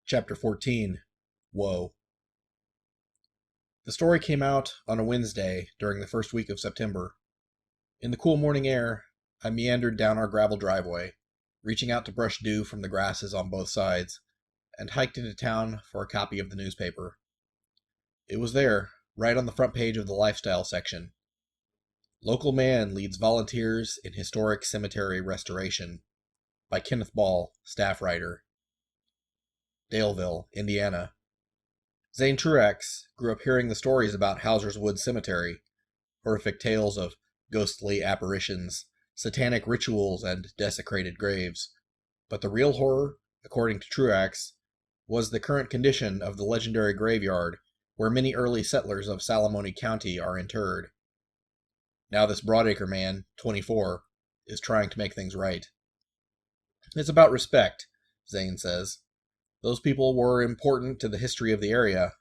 Chapter 14. Woe. The story came out on a Wednesday during the first week of September. In the cool morning air, I meandered down our gravel driveway, reaching out to brush dew from the grasses on both sides, and hiked into town for a copy of the newspaper. It was there, right on the front page of the lifestyle section. Local Man Leads Volunteers in Historic Cemetery Restoration, by Kenneth Ball, staff writer. Daleville, Indiana. Zane Truax grew up hearing the stories about Hauser's Wood Cemetery, horrific tales of ghostly apparitions, satanic rituals, and desecrated graves. But the real horror, according to Truax, was the current condition of the legendary graveyard where many early settlers of Salamone County are interred. Now this Broadacre man, 24, is trying to make things right. It's about respect, Zane says. Those people were important to the history of the area,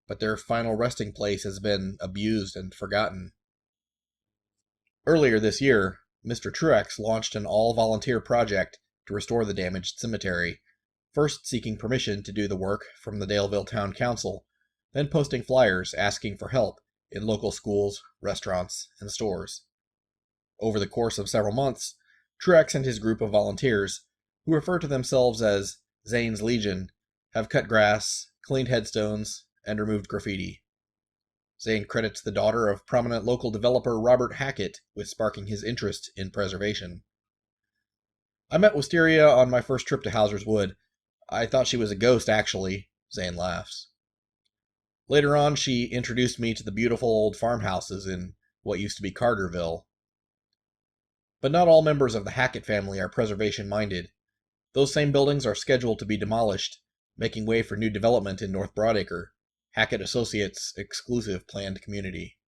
but their final resting place has been abused and forgotten. Earlier this year, Mr. Truax launched an all-volunteer project to restore the damaged cemetery, first seeking permission to do the work from the Daleville Town Council, then posting flyers asking for help in local schools, restaurants, and stores. Over the course of several months, Truax and his group of volunteers, who refer to themselves as Zane's Legion, have cut grass, cleaned headstones, and removed graffiti. Zane credits the daughter of prominent local developer Robert Hackett with sparking his interest in preservation. I met Wisteria on my first trip to Hauser's Wood. I thought she was a ghost, actually, Zane laughs. Later on, she introduced me to the beautiful old farmhouses in what used to be Carterville. But not all members of the Hackett family are preservation-minded. Those same buildings are scheduled to be demolished, making way for new development in North Broadacre, Hackett Associates' exclusive planned community.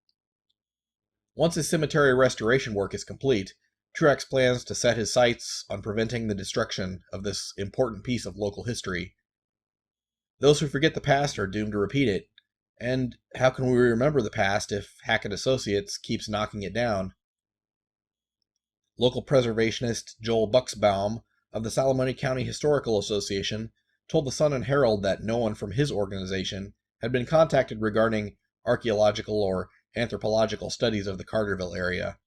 Once his cemetery restoration work is complete, Truax plans to set his sights on preventing the destruction of this important piece of local history. Those who forget the past are doomed to repeat it, and how can we remember the past if Hackett Associates keeps knocking it down? Local preservationist Joel Buxbaum of the Salamone County Historical Association told the Sun and Herald that no one from his organization had been contacted regarding archaeological or anthropological studies of the Carterville area.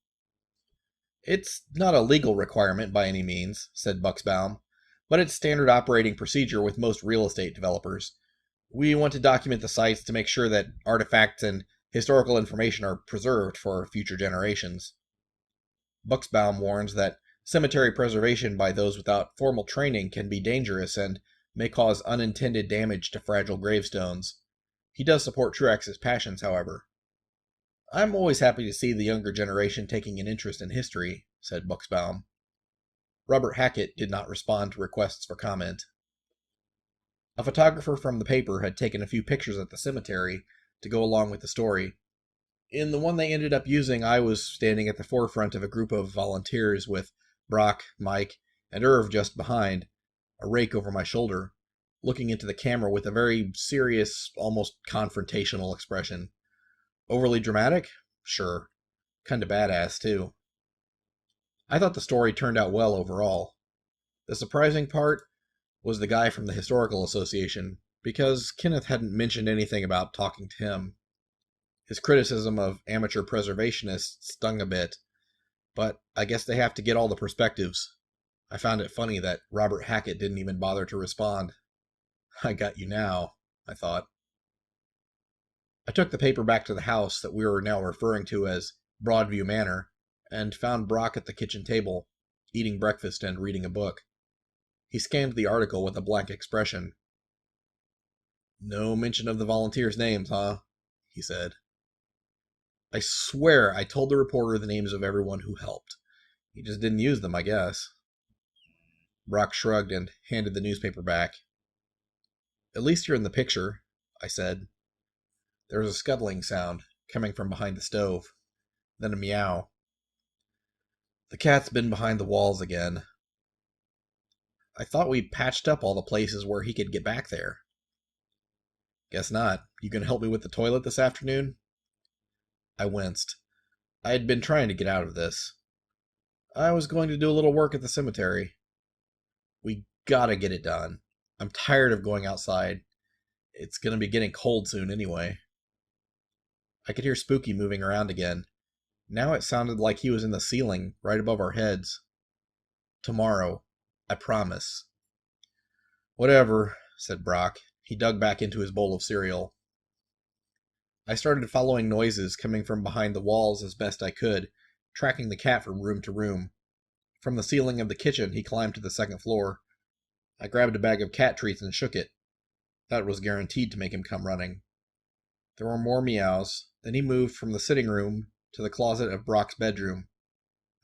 It's not a legal requirement by any means, said Buxbaum, but it's standard operating procedure with most real estate developers. We want to document the sites to make sure that artifacts and historical information are preserved for future generations. Buxbaum warns that cemetery preservation by those without formal training can be dangerous and may cause unintended damage to fragile gravestones. He does support Truax's passions, however. I'm always happy to see the younger generation taking an interest in history, said Buxbaum. Robert Hackett did not respond to requests for comment. A photographer from the paper had taken a few pictures at the cemetery to go along with the story. In the one they ended up using, I was standing at the forefront of a group of volunteers with Brock, Mike, and Irv just behind, a rake over my shoulder, looking into the camera with a very serious, almost confrontational expression. Overly dramatic? Sure. Kinda badass, too. I thought the story turned out well overall. The surprising part was the guy from the Historical Association, because Kenneth hadn't mentioned anything about talking to him. His criticism of amateur preservationists stung a bit, but I guess they have to get all the perspectives. I found it funny that Robert Hackett didn't even bother to respond. I got you now, I thought. I took the paper back to the house that we were now referring to as Broadview Manor, and found Brock at the kitchen table, eating breakfast and reading a book. He scanned the article with a blank expression. No mention of the volunteers' names, huh? He said. I swear I told the reporter the names of everyone who helped. He just didn't use them, I guess. Brock shrugged and handed the newspaper back. At least you're in the picture, I said. There was a scuttling sound coming from behind the stove, then a meow. The cat's been behind the walls again. I thought we'd patched up all the places where he could get back there. Guess not. You gonna help me with the toilet this afternoon? I winced. I had been trying to get out of this. I was going to do a little work at the cemetery. We gotta get it done. I'm tired of going outside. It's going to be getting cold soon anyway. I could hear Spooky moving around again. Now it sounded like he was in the ceiling, right above our heads. Tomorrow. I promise. Whatever, said Brock. He dug back into his bowl of cereal. I started following noises coming from behind the walls as best I could, tracking the cat from room to room. From the ceiling of the kitchen, he climbed to the second floor. I grabbed a bag of cat treats and shook it. That was guaranteed to make him come running. There were more meows. Then he moved from the sitting room to the closet of Brock's bedroom.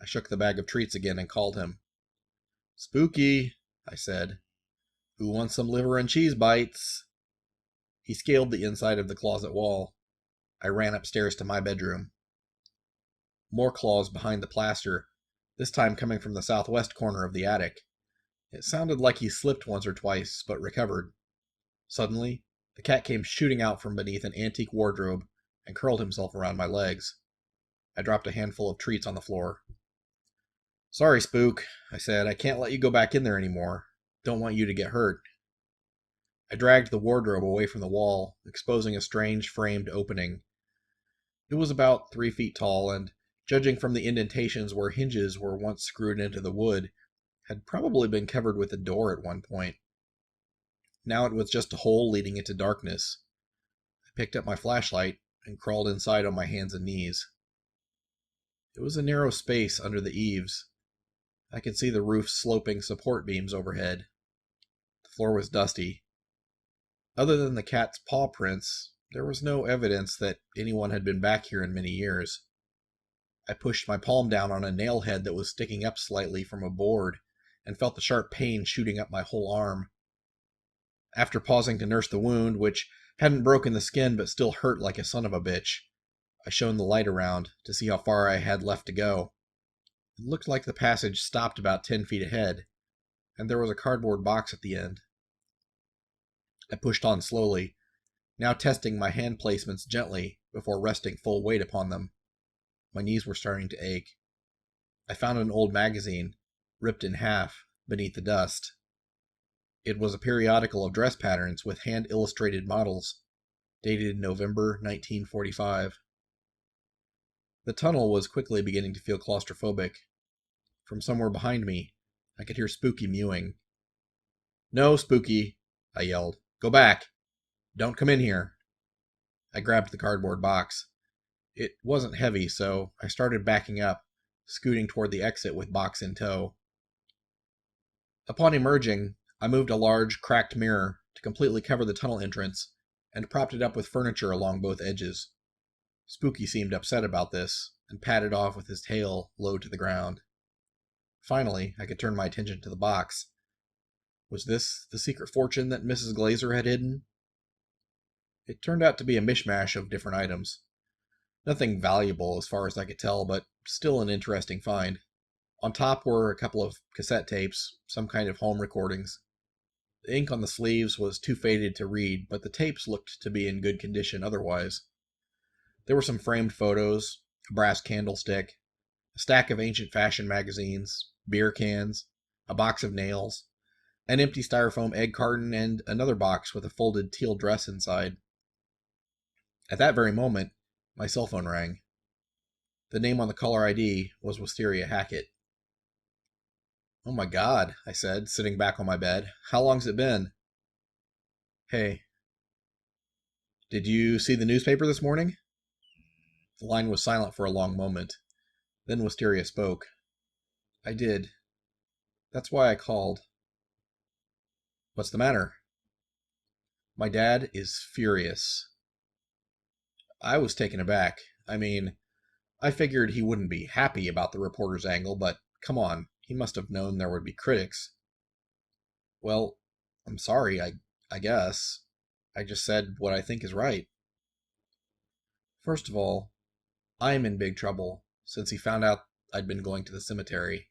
I shook the bag of treats again and called him. Spooky, I said. Who wants some liver and cheese bites? He scaled the inside of the closet wall. I ran upstairs to my bedroom. More claws behind the plaster, this time coming from the southwest corner of the attic. It sounded like he slipped once or twice, but recovered. Suddenly, the cat came shooting out from beneath an antique wardrobe and curled himself around my legs. I dropped a handful of treats on the floor. Sorry, Spook, I said. I can't let you go back in there anymore. Don't want you to get hurt. I dragged the wardrobe away from the wall, exposing a strange framed opening. It was about 3 feet tall, and, judging from the indentations where hinges were once screwed into the wood, had probably been covered with a door at one point. Now it was just a hole leading into darkness. I picked up my flashlight and crawled inside on my hands and knees. It was a narrow space under the eaves. I could see the roof's sloping support beams overhead. The floor was dusty. Other than the cat's paw prints, there was no evidence that anyone had been back here in many years. I pushed my palm down on a nail head that was sticking up slightly from a board and felt the sharp pain shooting up my whole arm. After pausing to nurse the wound, which hadn't broken the skin but still hurt like a son of a bitch, I shone the light around to see how far I had left to go. It looked like the passage stopped about 10 feet ahead, and there was a cardboard box at the end. I pushed on slowly, now testing my hand placements gently before resting full weight upon them. My knees were starting to ache. I found an old magazine, ripped in half, beneath the dust. It was a periodical of dress patterns with hand-illustrated models, dated November 1945. The tunnel was quickly beginning to feel claustrophobic. From somewhere behind me, I could hear Spooky mewing. No, Spooky, I yelled. Go back. Don't come in here. I grabbed the cardboard box. It wasn't heavy, so I started backing up, scooting toward the exit with box in tow. Upon emerging, I moved a large, cracked mirror to completely cover the tunnel entrance and propped it up with furniture along both edges. Spooky seemed upset about this and padded off with his tail low to the ground. Finally, I could turn my attention to the box. Was this the secret fortune that Mrs. Glazer had hidden? It turned out to be a mishmash of different items. Nothing valuable as far as I could tell, but still an interesting find. On top were a couple of cassette tapes, some kind of home recordings. The ink on the sleeves was too faded to read, but the tapes looked to be in good condition otherwise. There were some framed photos, a brass candlestick, a stack of ancient fashion magazines, beer cans, a box of nails, an empty styrofoam egg carton, and another box with a folded teal dress inside. At that very moment, my cell phone rang. The name on the caller ID was Wisteria Hackett. Oh my God, I said, sitting back on my bed. How long's it been? Hey. Did you see the newspaper this morning? The line was silent for a long moment. Then Wisteria spoke. I did. That's why I called. What's the matter? My dad is furious. I was taken aback. I figured he wouldn't be happy about the reporter's angle, but come on, he must have known there would be critics. Well, I'm sorry, I guess. I just said what I think is right. First of all, I'm in big trouble, since he found out I'd been going to the cemetery.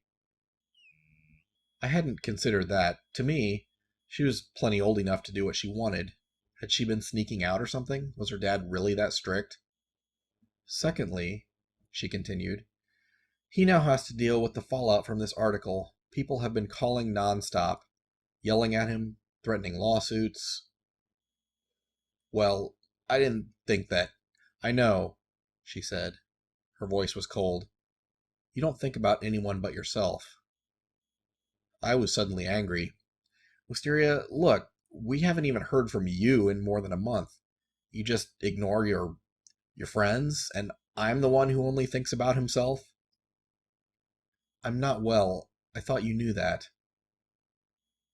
I hadn't considered that. To me, she was plenty old enough to do what she wanted. Had she been sneaking out or something? Was her dad really that strict? Secondly, she continued, he now has to deal with the fallout from this article. People have been calling nonstop, yelling at him, threatening lawsuits. Well, I didn't think that. I know, she said. Her voice was cold. You don't think about anyone but yourself. I was suddenly angry. Wisteria, look, we haven't even heard from you in more than a month. You just ignore your friends, and I'm the one who only thinks about himself? I'm not well. I thought you knew that.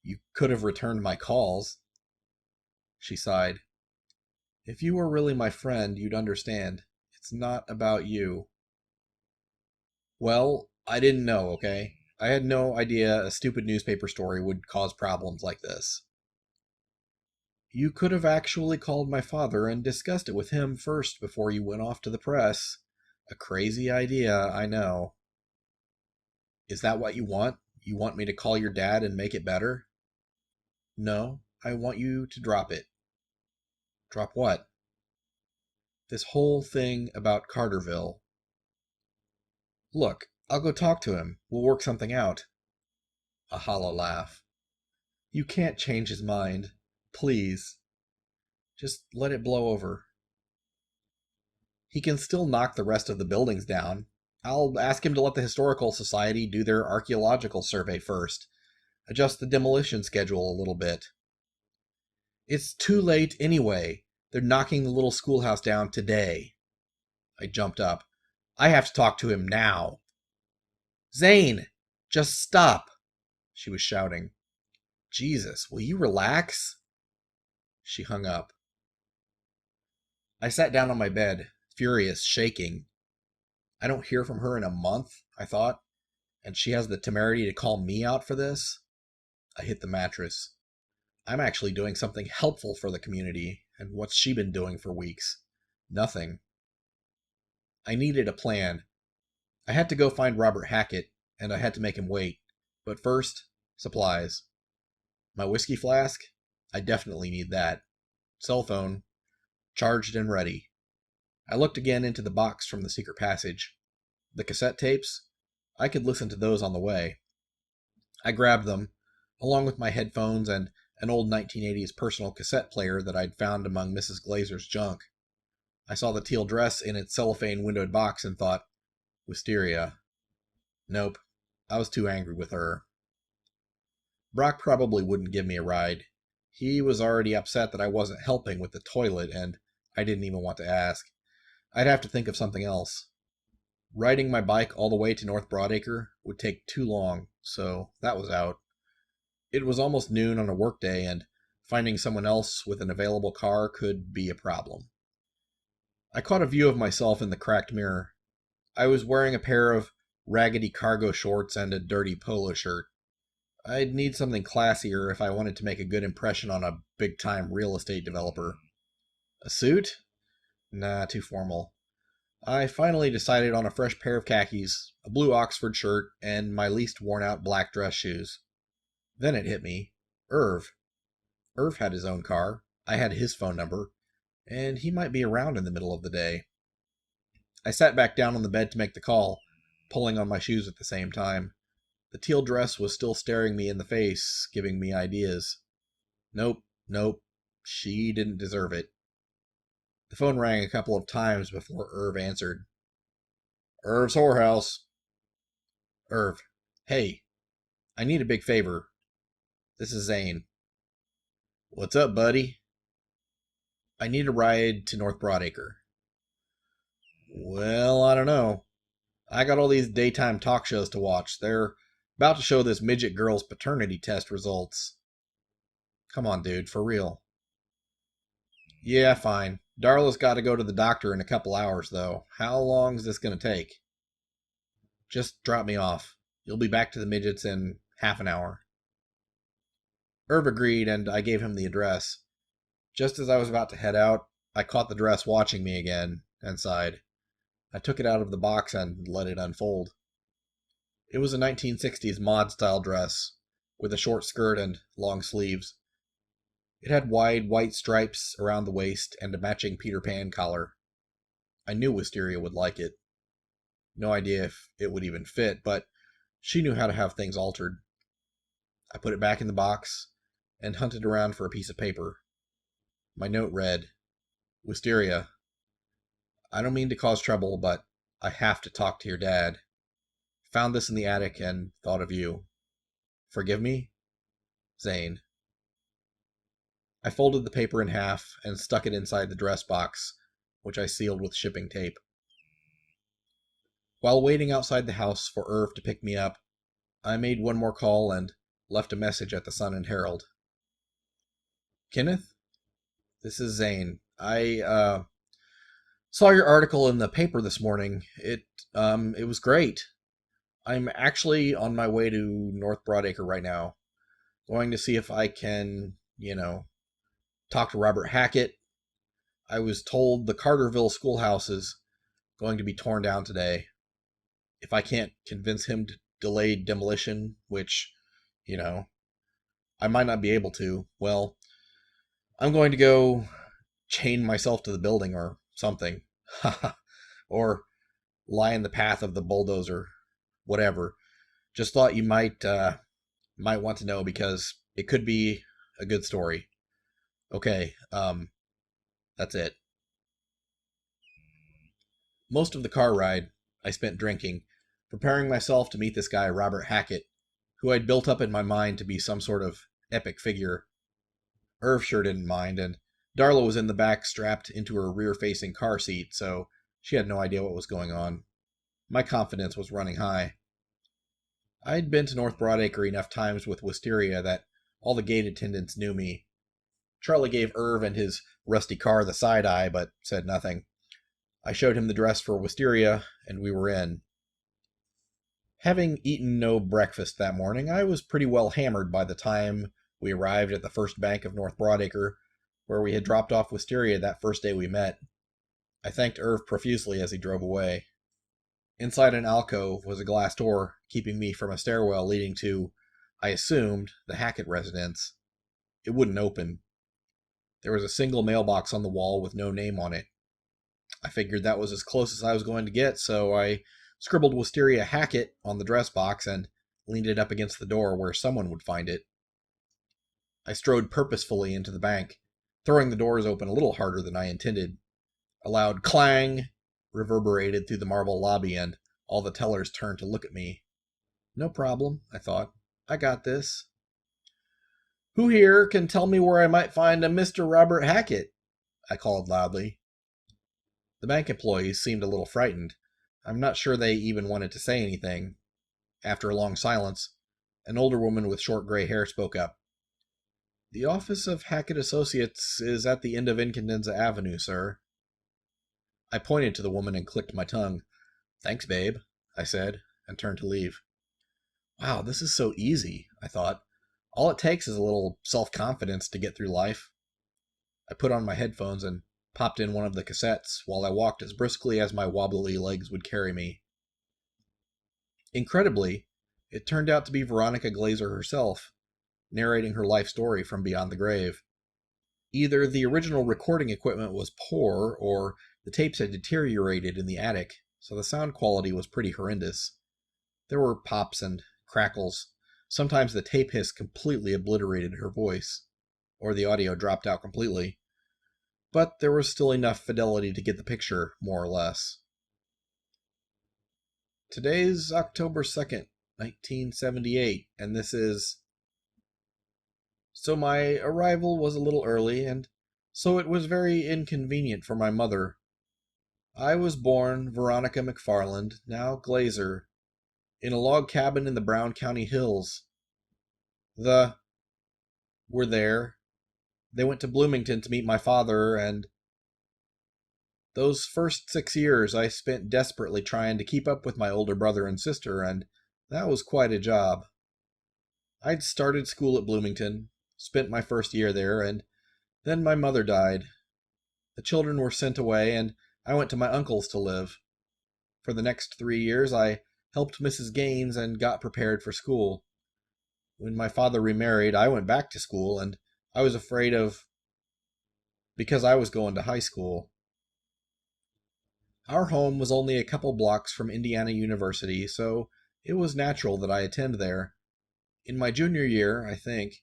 You could have returned my calls. She sighed. If you were really my friend, you'd understand. It's not about you. Well, I didn't know, okay? I had no idea a stupid newspaper story would cause problems like this. You could have actually called my father and discussed it with him first before you went off to the press. A crazy idea, I know. Is that what you want? You want me to call your dad and make it better? No, I want you to drop it. Drop what? This whole thing about Carterville. Look, I'll go talk to him. We'll work something out. A hollow laugh. You can't change his mind. Please. Just let it blow over. He can still knock the rest of the buildings down. I'll ask him to let the Historical Society do their archaeological survey first. Adjust the demolition schedule a little bit. It's too late anyway. They're knocking the little schoolhouse down today. I jumped up. I have to talk to him now. Zane! Just stop! She was shouting. Jesus, will you relax? She hung up. I sat down on my bed, furious, shaking. I don't hear from her in a month, I thought, and she has the temerity to call me out for this? I hit the mattress. I'm actually doing something helpful for the community, and what's she been doing for weeks? Nothing. I needed a plan. I had to go find Robert Hackett, and I had to make him wait. But first, supplies. My whiskey flask? I definitely need that. Cell phone. Charged and ready. I looked again into the box from the secret passage. The cassette tapes? I could listen to those on the way. I grabbed them, along with my headphones and an old 1980s personal cassette player that I'd found among Mrs. Glazer's junk. I saw the teal dress in its cellophane windowed box and thought, Wisteria. Nope. I was too angry with her. Brock probably wouldn't give me a ride. He was already upset that I wasn't helping with the toilet, and I didn't even want to ask. I'd have to think of something else. Riding my bike all the way to North Broadacre would take too long, so that was out. It was almost noon on a workday, and finding someone else with an available car could be a problem. I caught a view of myself in the cracked mirror. I was wearing a pair of raggedy cargo shorts and a dirty polo shirt. I'd need something classier if I wanted to make a good impression on a big-time real estate developer. A suit? Nah, too formal. I finally decided on a fresh pair of khakis, a blue Oxford shirt, and my least worn-out black dress shoes. Then it hit me. Irv. Irv had his own car. I had his phone number, and he might be around in the middle of the day. I sat back down on the bed to make the call, pulling on my shoes at the same time. The teal dress was still staring me in the face, giving me ideas. Nope. She didn't deserve it. The phone rang a couple of times before Irv answered. Irv's whorehouse. Irv. Hey. I need a big favor. This is Zane. What's up, buddy? I need a ride to North Broadacre. Well, I don't know. I got all these daytime talk shows to watch. They're about to show this midget girl's paternity test results. Come on, dude, for real. Yeah, fine. Darla's got to go to the doctor in a couple hours, though. How long is this going to take? Just drop me off. You'll be back to the midgets in half an hour. Irv agreed, and I gave him the address. Just as I was about to head out, I caught the dress watching me again, and sighed. I took it out of the box and let it unfold. It was a 1960s mod-style dress, with a short skirt and long sleeves. It had wide white stripes around the waist and a matching Peter Pan collar. I knew Wisteria would like it. No idea if it would even fit, but she knew how to have things altered. I put it back in the box, and hunted around for a piece of paper. My note read, Wisteria, I don't mean to cause trouble, but I have to talk to your dad. Found this in the attic and thought of you. Forgive me? Zane. I folded the paper in half and stuck it inside the dress box, which I sealed with shipping tape. While waiting outside the house for Irv to pick me up, I made one more call and left a message at the Sun and Herald. Kenneth? This is Zane. I saw your article in the paper this morning. It was great. I'm actually on my way to North Broadacre right now. Going to see if I can, talk to Robert Hackett. I was told the Carterville schoolhouse is going to be torn down today. If I can't convince him to delay demolition, which, I might not be able to, well, I'm going to go chain myself to the building or something. Or lie in the path of the bulldozer. Whatever. Just thought you might want to know because it could be a good story. Okay, that's it. Most of the car ride I spent drinking, preparing myself to meet this guy Robert Hackett, who I'd built up in my mind to be some sort of epic figure. Irv sure didn't mind, and Darla was in the back strapped into her rear-facing car seat, so she had no idea what was going on. My confidence was running high. I'd been to North Broadacre enough times with Wisteria that all the gate attendants knew me. Charlie gave Irv and his rusty car the side eye, but said nothing. I showed him the dress for Wisteria, and we were in. Having eaten no breakfast that morning, I was pretty well hammered by the time we arrived at the first bank of North Broadacre, where we had dropped off Wisteria that first day we met. I thanked Irv profusely as he drove away. Inside an alcove was a glass door, keeping me from a stairwell leading to, I assumed, the Hackett residence. It wouldn't open. There was a single mailbox on the wall with no name on it. I figured that was as close as I was going to get, so I scribbled Wisteria Hackett on the dress box and leaned it up against the door where someone would find it. I strode purposefully into the bank, throwing the doors open a little harder than I intended. A loud clang reverberated through the marble lobby, and all the tellers turned to look at me. No problem, I thought. I got this. Who here can tell me where I might find a Mr. Robert Hackett? I called loudly. The bank employees seemed a little frightened. I'm not sure they even wanted to say anything. After a long silence, an older woman with short gray hair spoke up. The office of Hackett Associates is at the end of Incandenza Avenue, sir. I pointed to the woman and clicked my tongue. Thanks, babe, I said, and turned to leave. Wow, this is so easy, I thought. All it takes is a little self-confidence to get through life. I put on my headphones and popped in one of the cassettes while I walked as briskly as my wobbly legs would carry me. Incredibly, it turned out to be Veronica Glazer herself, narrating her life story from beyond the grave. Either the original recording equipment was poor, or the tapes had deteriorated in the attic, so the sound quality was pretty horrendous. There were pops and crackles. Sometimes the tape hiss completely obliterated her voice, or the audio dropped out completely. But there was still enough fidelity to get the picture, more or less. Today's October 2nd, 1978, and this is... So my arrival was a little early, and so it was very inconvenient for my mother. I was born Veronica McFarland, now Glazer, in a log cabin in the Brown County hills. Were there. They went to Bloomington to meet my father, and those first 6 years I spent desperately trying to keep up with my older brother and sister, and that was quite a job. I'd started school at Bloomington, spent my first year there, and then my mother died. The children were sent away, and I went to my uncle's to live. For the next 3 years, I helped Mrs. Gaines and got prepared for school. When my father remarried, I went back to school, and I was afraid because I was going to high school. Our home was only a couple blocks from Indiana University, so it was natural that I attend there. In my junior year, I think,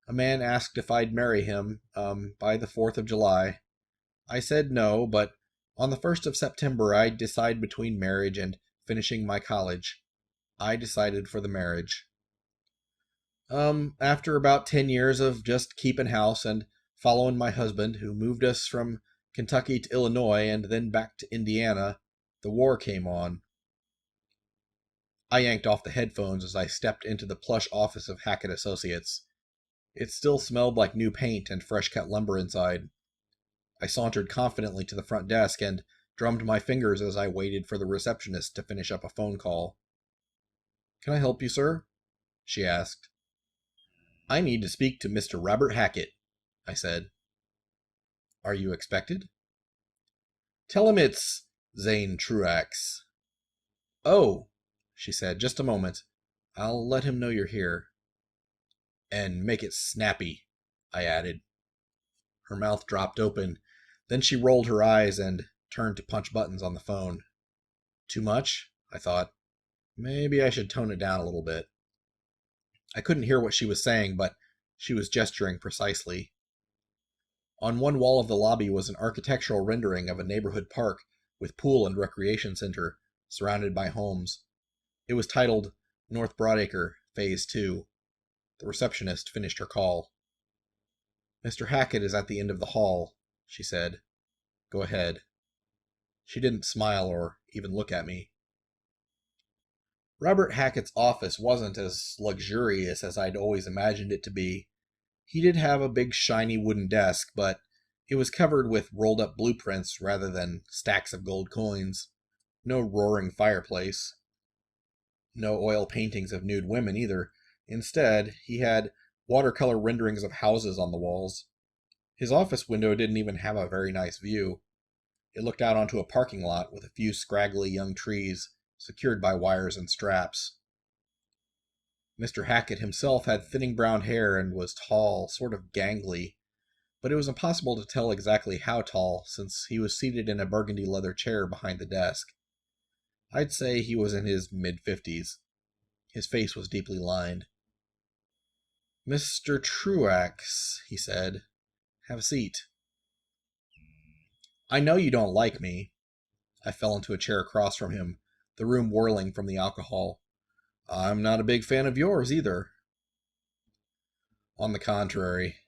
A man asked if I'd marry him, by the 4th of July. I said no, but on the 1st of September I'd decide between marriage and finishing my college. I decided for the marriage. After about 10 years of just keeping house and following my husband, who moved us from Kentucky to Illinois and then back to Indiana, the war came on. I yanked off the headphones as I stepped into the plush office of Hackett Associates. It still smelled like new paint and fresh-cut lumber inside. I sauntered confidently to the front desk and drummed my fingers as I waited for the receptionist to finish up a phone call. "Can I help you, sir?" she asked. "I need to speak to Mr. Robert Hackett," I said. "Are you expected?" "Tell him it's Zane Truax." "Oh," she said, "just a moment. I'll let him know you're here." "And make it snappy," I added. Her mouth dropped open. Then she rolled her eyes and turned to punch buttons on the phone. Too much? I thought. Maybe I should tone it down a little bit. I couldn't hear what she was saying, but she was gesturing precisely. On one wall of the lobby was an architectural rendering of a neighborhood park with pool and recreation center, surrounded by homes. It was titled North Broadacre, Phase 2. The receptionist finished her call. "Mr. Hackett is at the end of the hall," she said. "Go ahead." She didn't smile or even look at me. Robert Hackett's office wasn't as luxurious as I'd always imagined it to be. He did have a big shiny wooden desk, but it was covered with rolled up blueprints rather than stacks of gold coins. No roaring fireplace. No oil paintings of nude women either. Instead, he had watercolor renderings of houses on the walls. His office window didn't even have a very nice view. It looked out onto a parking lot with a few scraggly young trees, secured by wires and straps. Mr. Hackett himself had thinning brown hair and was tall, sort of gangly, but it was impossible to tell exactly how tall since he was seated in a burgundy leather chair behind the desk. I'd say he was in his mid-50s. His face was deeply lined. "Mr. Truax," he said. "Have a seat." "I know you don't like me." I fell into a chair across from him, the room whirling from the alcohol. "I'm not a big fan of yours, either." "On the contrary.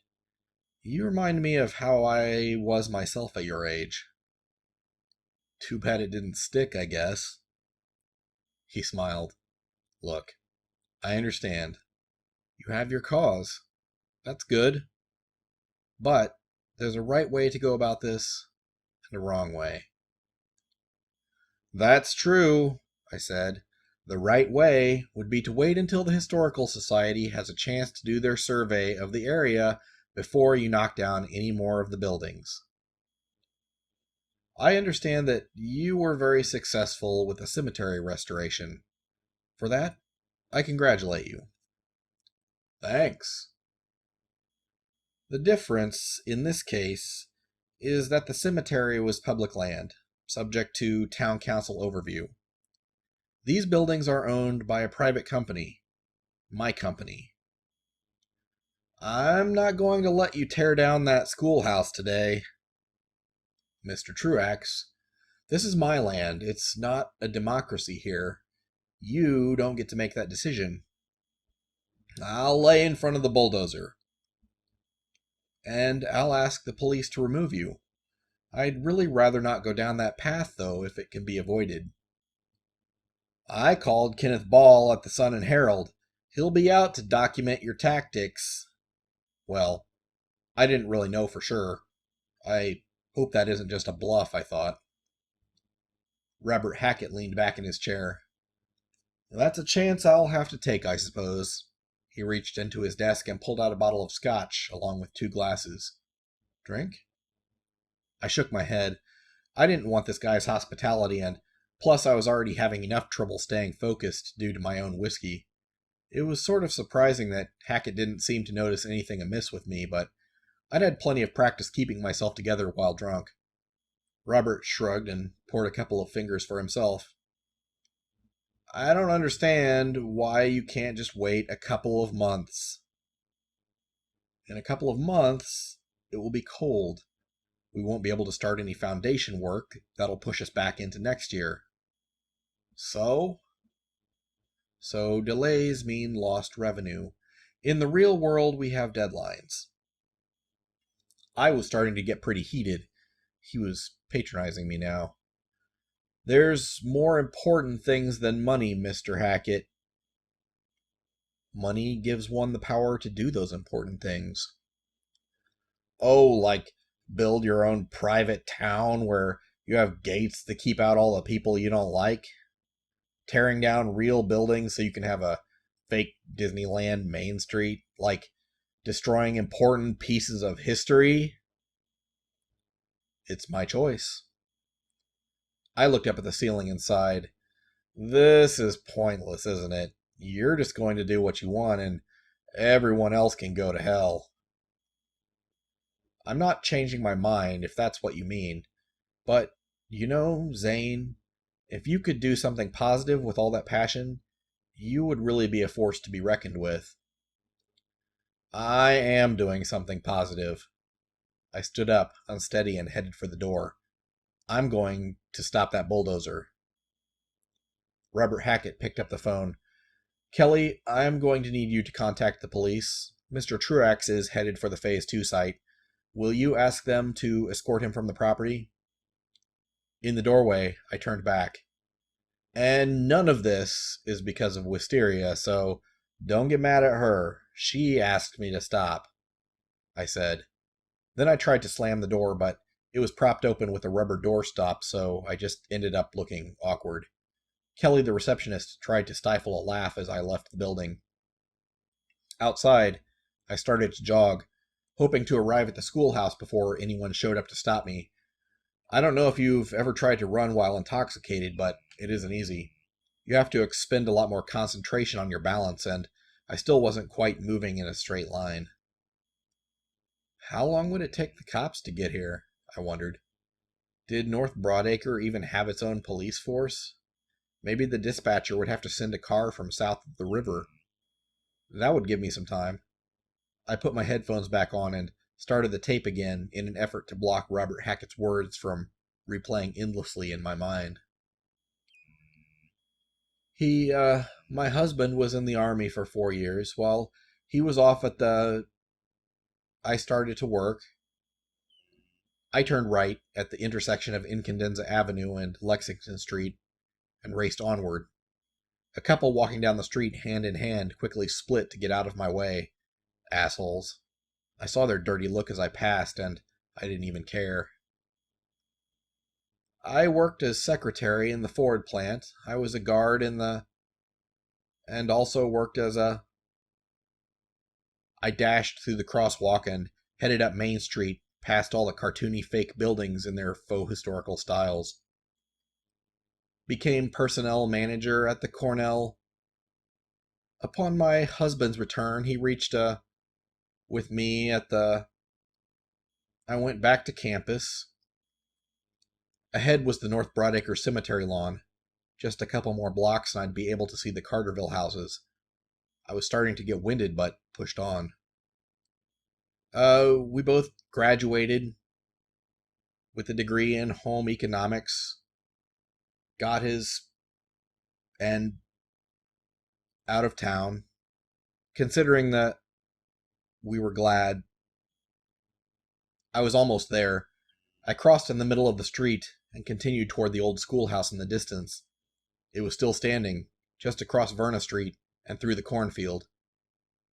You remind me of how I was myself at your age." "Too bad it didn't stick, I guess." He smiled. "Look, I understand. You have your cause. That's good. But there's a right way to go about this and a wrong way." "That's true," I said. "The right way would be to wait until the Historical Society has a chance to do their survey of the area before you knock down any more of the buildings. I understand that you were very successful with the cemetery restoration. For that, I congratulate you." "Thanks." "The difference in this case is that the cemetery was public land, subject to town council overview. These buildings are owned by a private company, my company. I'm not going to let you tear down that schoolhouse today." "Mr. Truax, this is my land. It's not a democracy here. You don't get to make that decision." "I'll lay in front of the bulldozer." "And I'll ask the police to remove you. I'd really rather not go down that path, though, if it can be avoided." "I called Kenneth Ball at the Sun and Herald. He'll be out to document your tactics." Well, I didn't really know for sure. I hope that isn't just a bluff, I thought. Robert Hackett leaned back in his chair. "That's a chance I'll have to take, I suppose." He reached into his desk and pulled out a bottle of scotch, along with 2 glasses. "Drink?" I shook my head. I didn't want this guy's hospitality, and plus I was already having enough trouble staying focused due to my own whiskey. It was sort of surprising that Hackett didn't seem to notice anything amiss with me, but I'd had plenty of practice keeping myself together while drunk. Robert shrugged and poured a couple of fingers for himself. "I don't understand why you can't just wait a couple of months." In a couple of months, it will be cold. We won't be able to start any foundation work. That'll push us back into next year. So delays mean lost revenue. In the real world, we have deadlines. I was starting to get pretty heated. He was patronizing me now. There's more important things than money, Mr. Hackett. Money gives one the power to do those important things. Oh, like build your own private town where you have gates to keep out all the people you don't like? Tearing down real buildings so you can have a fake Disneyland Main Street? Like destroying important pieces of history? It's my choice. I looked up at the ceiling and sighed. This is pointless, isn't it? You're just going to do what you want and everyone else can go to hell. I'm not changing my mind if that's what you mean. But, Zane, if you could do something positive with all that passion, you would really be a force to be reckoned with. I am doing something positive. I stood up, unsteady, and headed for the door. I'm going to stop that bulldozer. Robert Hackett picked up the phone. Kelly, I'm going to need you to contact the police. Mr. Truax is headed for the Phase 2 site. Will you ask them to escort him from the property? In the doorway, I turned back. And none of this is because of Wisteria, so don't get mad at her. She asked me to stop, I said. Then I tried to slam the door, but it was propped open with a rubber doorstop, so I just ended up looking awkward. Kelly, the receptionist, tried to stifle a laugh as I left the building. Outside, I started to jog, hoping to arrive at the schoolhouse before anyone showed up to stop me. I don't know if you've ever tried to run while intoxicated, but it isn't easy. You have to expend a lot more concentration on your balance, and I still wasn't quite moving in a straight line. How long would it take the cops to get here? I wondered. Did North Broadacre even have its own police force? Maybe the dispatcher would have to send a car from south of the river. That would give me some time. I put my headphones back on and started the tape again in an effort to block Robert Hackett's words from replaying endlessly in my mind. My husband was in the army for 4 years. While he was off I started to work. I turned right at the intersection of Incandenza Avenue and Lexington Street and raced onward. A couple walking down the street hand in hand quickly split to get out of my way. Assholes. I saw their dirty look as I passed, and I didn't even care. I worked as secretary in the Ford plant. I was a guard and also worked as a... I dashed through the crosswalk and headed up Main Street, past all the cartoony fake buildings in their faux historical styles. Became personnel manager at the Cornell. Upon my husband's return, he reached with me at the... I went back to campus. Ahead was the North Broadacre Cemetery lawn. Just a couple more blocks and I'd be able to see the Carterville houses. I was starting to get winded, but pushed on. We both graduated with a degree in home economics. Got his... and out of town. Considering that we were glad. I was almost there. I crossed in the middle of the street and continued toward the old schoolhouse in the distance. It was still standing, just across Verna Street and through the cornfield.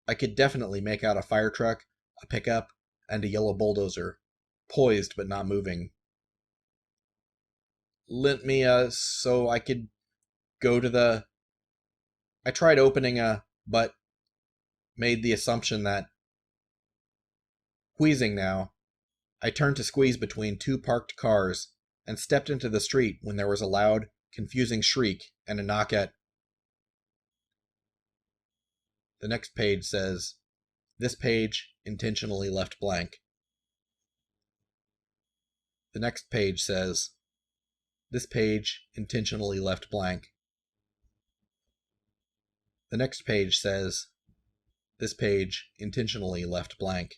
I could definitely make out a fire truck, a pickup, and a yellow bulldozer, poised but not moving. Lent me so I could go to the... I tried opening but made the assumption that... Wheezing now, I turned to squeeze between two parked cars and stepped into the street when there was a loud, confusing shriek and a knock at... The next page says, "This page intentionally left blank." The next page says, "This page intentionally left blank." The next page says, "This page intentionally left blank."